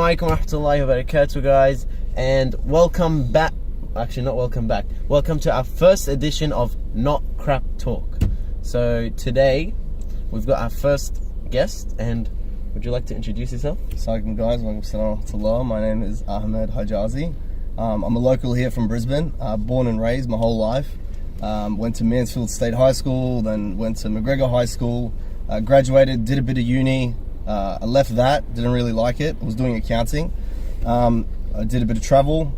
alaikum wa rahmatullahi wa barakatuh, guys, and welcome back. Actually, not welcome back. Welcome to our first edition of NotCrapTalk. So today we've got our first guest, and would you like to introduce yourself? Assalamualaikum guys, warahmatullah. My name is Ahmed Hijazi. I'm a local here from Brisbane, born and raised my whole life. Went to Mansfield State High School, then went to McGregor High School, graduated, did a bit of uni. I left that, didn't really like it. I was doing accounting. I did a bit of travel,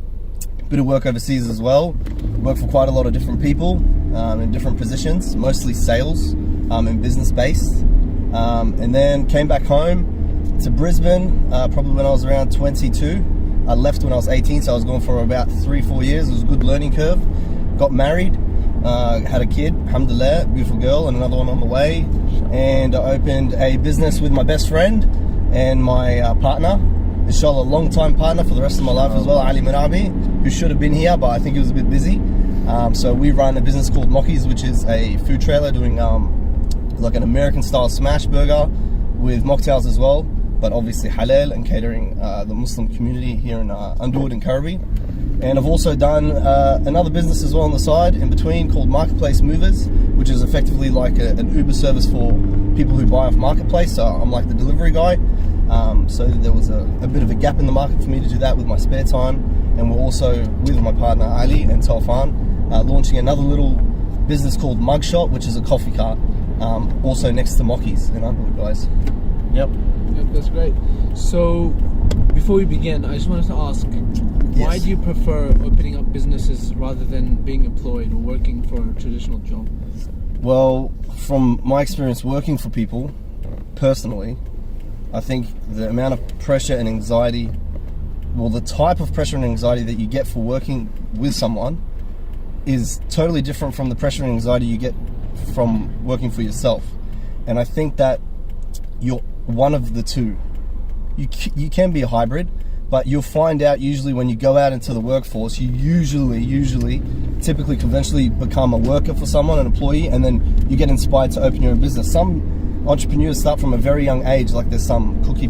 a bit of work overseas as well. Worked for quite a lot of different people in different positions, mostly sales and business based. And then came back home to Brisbane probably when I was around 22. I left when I was 18, so I was gone for about 3-4 years. It was a good learning curve. Got married, had a kid, alhamdulillah, beautiful girl, and another one on the way. And I opened a business with my best friend and my partner, inshaAllah, long-time partner for the rest of my life as well, Ali Marabi, who should have been here, but I think he was a bit busy. So we run a business called Mockies, which is a food trailer doing like an American-style smash burger with mocktails as well, but obviously halal and catering the Muslim community here in Underwood and Kirriby. And I've also done another business as well on the side in between called mplacemovers, which is effectively like an Uber service for people who buy off Marketplace. So I'm like the delivery guy. So there was a bit of a gap in the market for me to do that with my spare time. And we're also, with my partner Ali and Telfan, launching another little business called Mugshot, which is a coffee cart, also next to Mockies in Underwood, guys. Yep, that's great. So before we begin, I just wanted to ask, why do you prefer opening up businesses rather than being employed or working for a traditional job? Well, from my experience working for people, personally, I think the amount of pressure and anxiety, well, the type of pressure and anxiety that you get for working with someone is totally different from the pressure and anxiety you get from working for yourself. And I think that you're one of the two. You can be a hybrid, but you'll find out usually when you go out into the workforce, you typically conventionally become a worker for someone, an employee, and then you get inspired to open your own business. Some entrepreneurs start from a very young age, like there's some cookie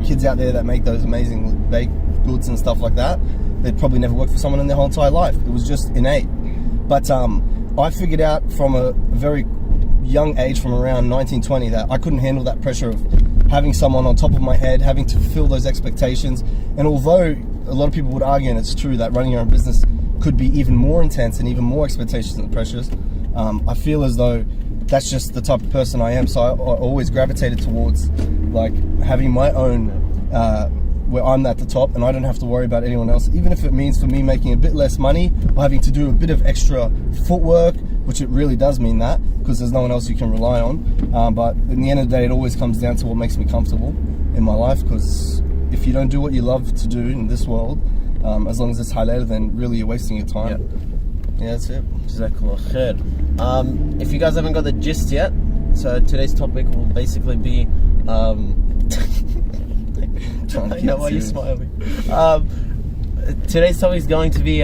kids out there that make those amazing baked goods and stuff like that. They'd probably never worked for someone in their whole entire life. It was just innate. But I figured out from a very young age, from around 1920, that I couldn't handle that pressure of having someone on top of my head, having to fulfill those expectations. And although a lot of people would argue, and it's true, that running your own business could be even more intense and even more expectations and pressures, I feel as though that's just the type of person I am. So I always gravitated towards like having my own, where I'm at the top and I don't have to worry about anyone else, even if it means for me making a bit less money or having to do a bit of extra footwork, which it really does mean that, because there's no one else you can rely on. But in the end of the day, it always comes down to what makes me comfortable in my life, because if you don't do what you love to do in this world, as long as it's halal, then really you're wasting your time. Yeah, that's it. Jazakallah khair. If you guys haven't got the gist yet, so today's topic will basically be I know why you're smiling. Today's topic is going to be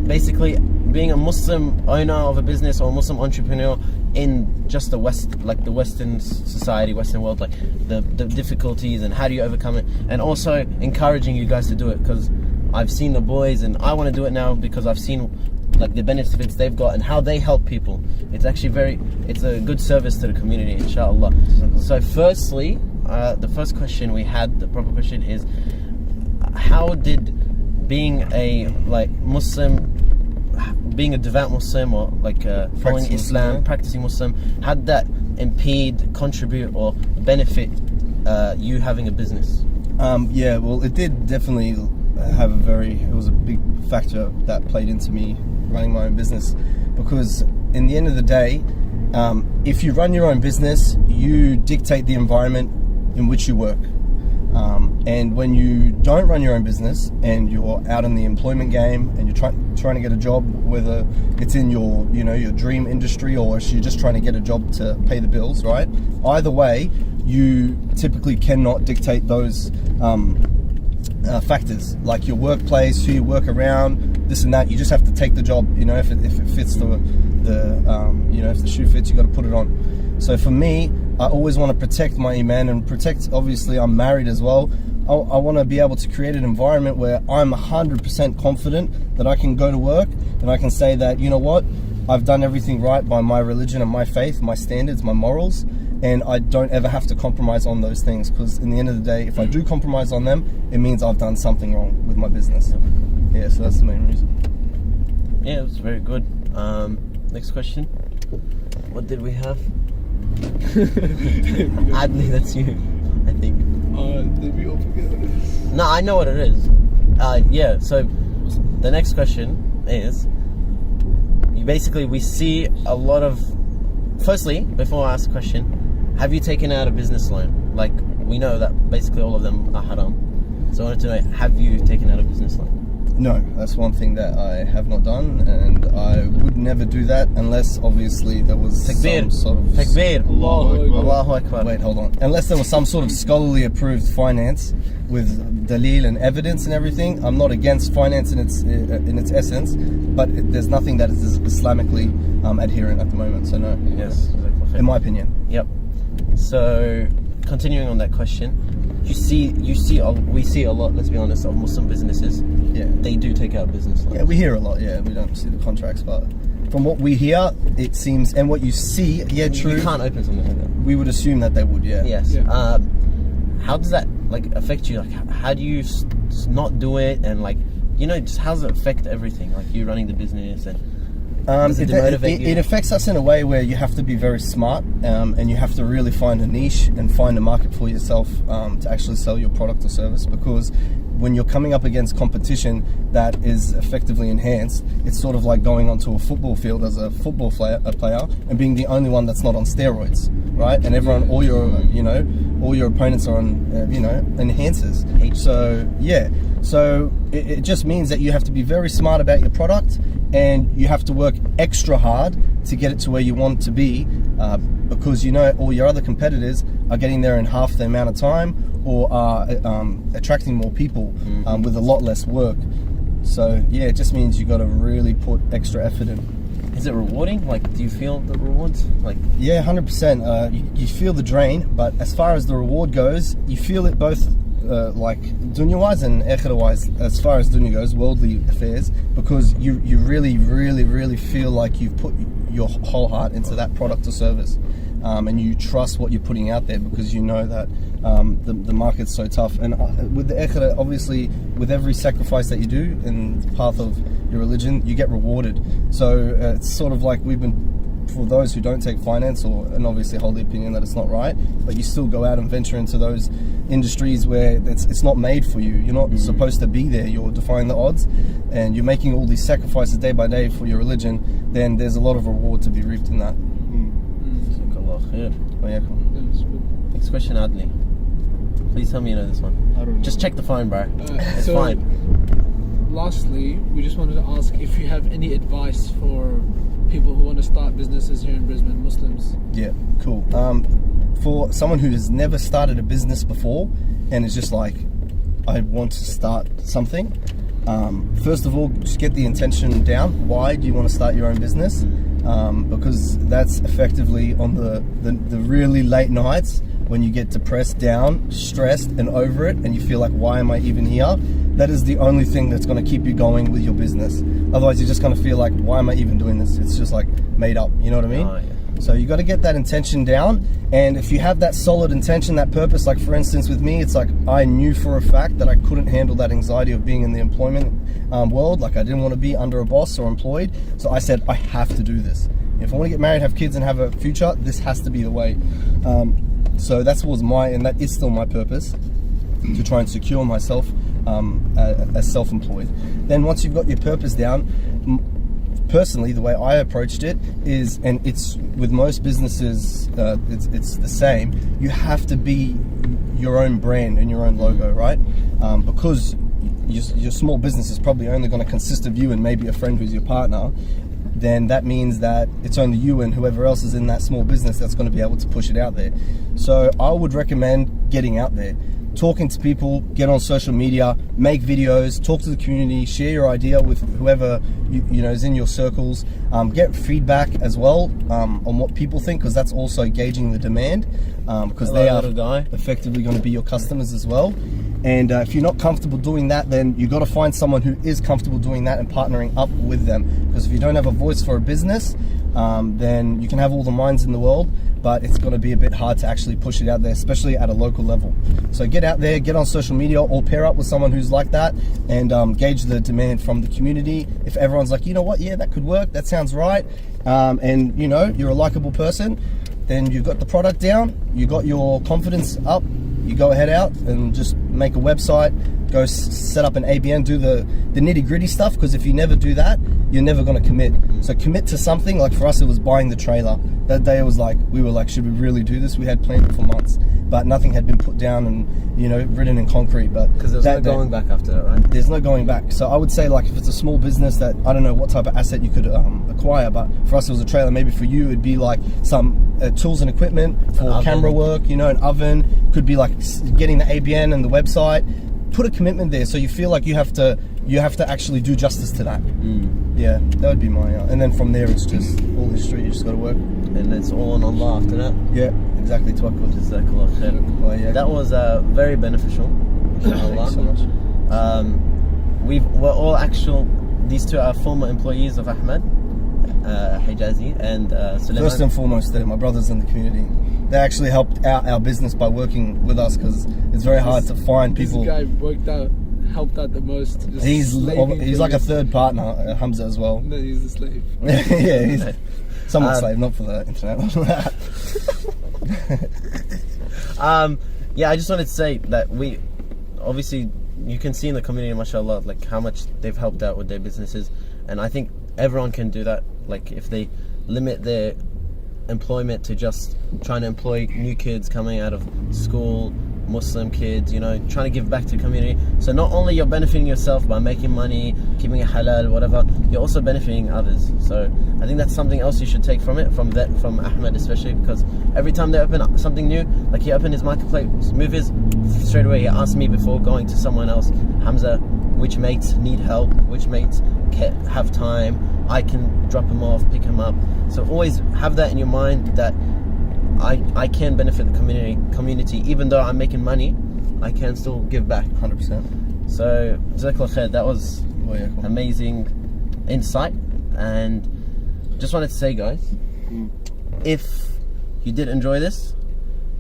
basically being a Muslim owner of a business or a Muslim entrepreneur in just the West, like the Western society, Western world, like the difficulties and how do you overcome it, and also encouraging you guys to do it, because I've seen the boys and I want to do it now because I've seen like the benefits they've got and how they help people. It's actually it's a good service to the community, inshallah. So firstly, the first question we had, the proper question is, how did being a devout Muslim or like following Islam, practicing Muslim, how did that impede, contribute or benefit you having a business? Yeah, well, it did definitely have it was a big factor that played into me running my own business, because in the end of the day, if you run your own business, you dictate the environment in which you work. And when you don't run your own business and you're out in the employment game and you're trying to get a job, whether it's in your dream industry or if you're just trying to get a job to pay the bills, right? Either way, you typically cannot dictate those factors, like your workplace, who you work around, this and that. You just have to take the job. If it fits if the shoe fits, you got to put it on. So for me, I always want to protect my iman and protect, obviously I'm married as well. I want to be able to create an environment where I'm 100% confident that I can go to work and I can say that, you know what, I've done everything right by my religion and my faith, my standards, my morals, and I don't ever have to compromise on those things, because in the end of the day, if I do compromise on them, it means I've done something wrong with my business. Yeah, so that's the main reason. Yeah, it was very good. Next question. What did we have? Adley, that's you, I think. Did we all forget it? No, I know what it is. Yeah, so the next question is, we see a lot of, firstly, before I ask a question, have you taken out a business loan? Like, we know that basically all of them are haram. So I wanted to know, have you taken out a business loan? No, that's one thing that I have not done, and I would never do that unless obviously there was some sort of... Takbir. Allahu Akbar. Wait, hold on. Unless there was some sort of scholarly approved finance with dalil and evidence and everything. I'm not against finance in its essence, but there's nothing that is Islamically adherent at the moment, so no. Yes. In my opinion. Yep. So, continuing on that question, we see a lot, let's be honest, of Muslim businesses. Yeah. They do take out business loans. Yeah, we hear a lot, yeah. We don't see the contracts, but from what we hear, it seems, and what you see, yeah, true. You can't open something like that. We would assume that they would, yeah. Yes. Yeah. How does that affect you? Like, how do you not do it? And just how does it affect everything? Like you running the business and does it demotivate you? It affects us in a way where you have to be very smart, and you have to really find a niche and find a market for yourself to actually sell your product or service, because when you're coming up against competition that is effectively enhanced, it's sort of like going onto a football field as a football player and being the only one that's not on steroids, right? And everyone, all your opponents are on, enhancers. So yeah, so it just means that you have to be very smart about your product, and you have to work extra hard to get it to where you want to be, because all your other competitors are getting there in half the amount of time, or are attracting more people with a lot less work. So yeah, it just means you got to really put extra effort in. Is it rewarding? Do you feel the rewards? Yeah, 100%. You feel the drain, but as far as the reward goes, you feel it both dunya wise and akhirah wise. As far as dunya goes, worldly affairs, because you really, really, really feel like you've put your whole heart into that product or service, and you trust what you're putting out there, because you know that the market's so tough. And with the akhirah, obviously, with every sacrifice that you do in the path of your religion, you get rewarded. So it's sort of like for those who don't take finance, and obviously hold the opinion that it's not right, but you still go out and venture into those industries where it's not made for you. You're not supposed to be there. You're defying the odds, and you're making all these sacrifices day by day for your religion. Then there's a lot of reward to be reaped in that. Oh, yeah, cool. Next question, Adli. Please tell me you know this one. I don't know. Just check the phone, bro. It's so, fine. Lastly, we just wanted to ask if you have any advice for people who want to start businesses here in Brisbane, Muslims. Yeah, cool. For someone who has never started a business before and is just like, I want to start something, first of all, just get the intention down. Why do you want to start your own business? Because that's effectively on the really late nights when you get depressed, down, stressed and over it, and you feel like, why am I even here? That is the only thing that's going to keep you going with your business. Otherwise you're just going to feel like, why am I even doing this? It's just like made up, you know what I mean? Oh, yeah. So you got to get that intention down, and if you have that solid intention, that purpose, like for instance with me, it's like I knew for a fact that I couldn't handle that anxiety of being in the employment world. Like I didn't want to be under a boss or employed, so I said I have to do this. If I want to get married, have kids and have a future, this has to be the way. So that was and that is still my purpose, to try and secure myself as self-employed. Then once you've got your purpose down, personally, the way I approached it is, and it's with most businesses, it's the same. You have to be your own brand and your own logo, right? Because your small business is probably only going to consist of you and maybe a friend who's your partner. Then that means that it's only you and whoever else is in that small business that's going to be able to push it out there. So I would recommend getting out there. talking to people, get on social media, make videos, talk to the community, share your idea with whoever you know is in your circles. Get feedback as well on what people think, because that's also gauging the demand, because they are effectively going to be your customers as well. And if you're not comfortable doing that, then you got to find someone who is comfortable doing that and partnering up with them. Because if you don't have a voice for a business, then you can have all the minds in the world, but it's going to be a bit hard to actually push it out there, especially at a local level. So get out there, get on social media, or pair up with someone who's like that, and gauge the demand from the community. If everyone's like, you know what, yeah, that could work, that sounds right, and you know, you're a likable person, then you've got the product down, you got your confidence up, you go ahead out and just make a website, go set up an ABN, do the nitty gritty stuff, because if you never do that, you're never going to commit. So commit to something. Like for us, it was buying the trailer. That day it was like, we were like, should we really do this? We had planned it for months, but nothing had been put down and, you know, written in concrete. But because there's no going back after that, right? There's no going back. So I would say, like, if it's a small business that, I don't know what type of asset you could acquire, but for us it was a trailer. Maybe for you it'd be like some tools and equipment for camera work, you know, an oven. Could be like getting the ABN and the website. Put a commitment there, so you feel like you have to actually do justice to that. Yeah, that would be my and then from there it's just all history. You just got to work, and it's all on Allah after that. Yeah, exactly. Jazakallah khair. Well, yeah. That was very beneficial. Thank you so much. We're all these two are former employees of Ahmed Hijazi and Sulaiman. First and foremost, they're my brothers in the community. They actually helped out our business by working with us, because it's very hard to find people. This guy helped out the most. He's like a third partner, Hamza, as well. No, he's a slave. Yeah, he's somewhat slave, not for the internet. Yeah, I just wanted to say that we obviously, you can see in the community, mashallah, like how much they've helped out with their businesses, and I think everyone can do that. Like if they limit their employment to just trying to employ new kids coming out of school, Muslim kids, you know, trying to give back to the community. So not only you're benefiting yourself by making money, keeping it halal, whatever, you're also benefiting others. So I think that's something else you should take from it, from Ahmed especially, because every time they open something new, like he opened his mplacemovers, straight away he asked me before going to someone else, Hamza, which mates need help, which mates have time, I can drop them off, pick them up. So always have that in your mind, that I can benefit the community, even though I'm making money, I can still give back. 100%. So Jazakallah khair, that was amazing insight. And just wanted to say, guys, if you did enjoy this,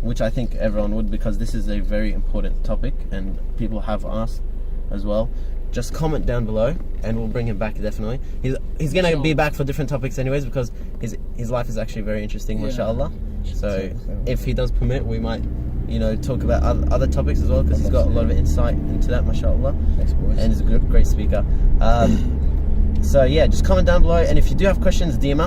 which I think everyone would, because this is a very important topic and people have asked as well, just comment down below and we'll bring him back definitely. He's gonna be back for different topics anyways, because his life is actually very interesting, mashallah. So if he does permit, we might, you know, talk about other topics as well, because he's got a lot of insight into that, mashallah. Thanks, boys. And he's a great speaker. So yeah, just comment down below, and if you do have questions, DM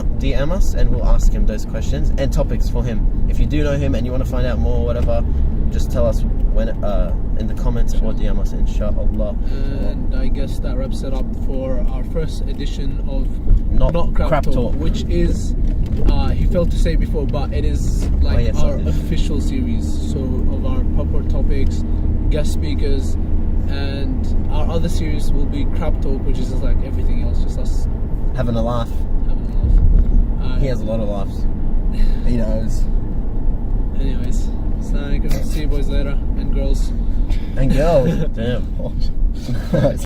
us and we'll ask him those questions and topics for him. If you do know him and you want to find out more or whatever, just tell us when in the comments or DM us, inshaAllah. And I guess that wraps it up for our first edition of NotCrapTalk, which is he failed to say before, but it is like our official series, so of our proper topics, guest speakers, and our other series will be Crap Talk, which is just like everything else, just us having a laugh. He has a lot of laughs. He knows. Anyways, assalamu alaikum. See you boys later, and girls. And girls. Damn.